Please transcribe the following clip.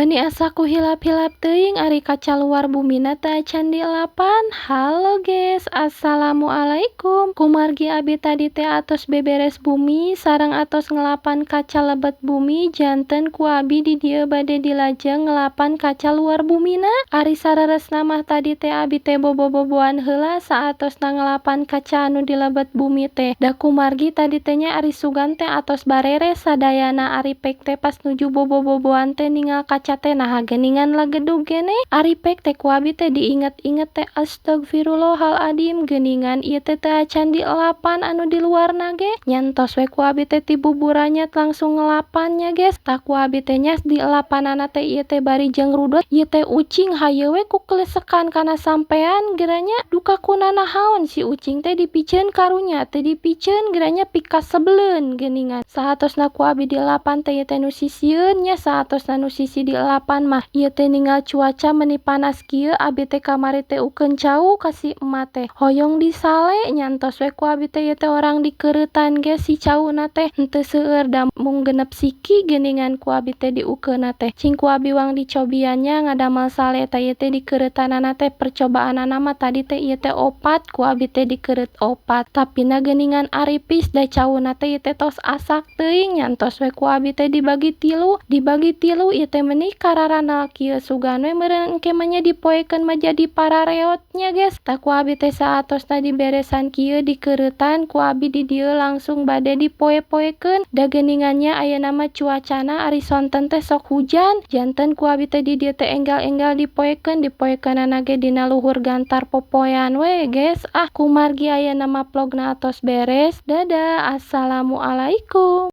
Meuni asa ku hilap-hilap teuing ari kaca luar bumina teu acan dielapan. Halo guys, assalamualaikum. Kumargi abi tadi teh atos beberes bumi sareng atos ngelapan kaca lebet bumi janten ku abi di dieu bade dilajeng ngelapan kaca luar bumina. Ari sareresna mah tadi teh abi teh bobo-boboan heula saatosna ngelapan kaca anu di lebet bumi teh. Da kumargi tadi teh nya ari sugan teh atos bareres sadayana ari pek teh pas nuju bobo-boboan teh ningal kaca teh nah geuningan lagedug gene. Ari pek teh ku abi teh diinget-inget teh astagfirullahaladzim geuningan ieu teh acan dielapan anu di luarna ge. Nyantos we ku abi teh ti buburanya langsung ngelapannya guys. Tah ku abi teh nya dielapanana teh ieu teh bari jeung rudot. Ieu teh ucing haye we ku kelesekan kana sampean geranya duka kunaon si ucing teh dipikeun karunya teh dipikeun geranya pika sebeleun geuningan. Saatosna ku abi dielapan teh ieu teh nu sisieun nya saatosna nu sisi dielapan mah ieu teh ninggal cuaca meuni panas kieu abi teh kamari teh ukeun cau kasih emak teh hoyong disale nyantos we ku abi teh ieu teh orang dikeuretan ge si cauna teh henteu seueur da mung genep siki geuningan ku abi teh diukeunna teh cing ku abi wang dicobiannya ngadamel sale tah ieu teh dikeuretanana teh percobaanana mah tadi teh ieu teh opat ku abi teh dikeureut opat tapina geuningan aripis da cauna teh ieu teh tos asak teuing nyantos we ku abi teh dibagi tilu ieu teh meuni kararana kieu sugan we meureun engke mah nya dipoekeun mah jadi parareotnya guys. Tah ku abi teh saatosna diberesan kieu dikeuretan ku abi di dieu langsung bade dipoe-poekeun da geuningannya ayeuna mah cuacana ari sonten teh sok hujan janten ku abi teh di dieu teh enggal-enggal dipoekeunana ge dina luhur gantar popoean we guys. Kumargi ayeuna mah vlogna atos beres. Dadah, assalamualaikum.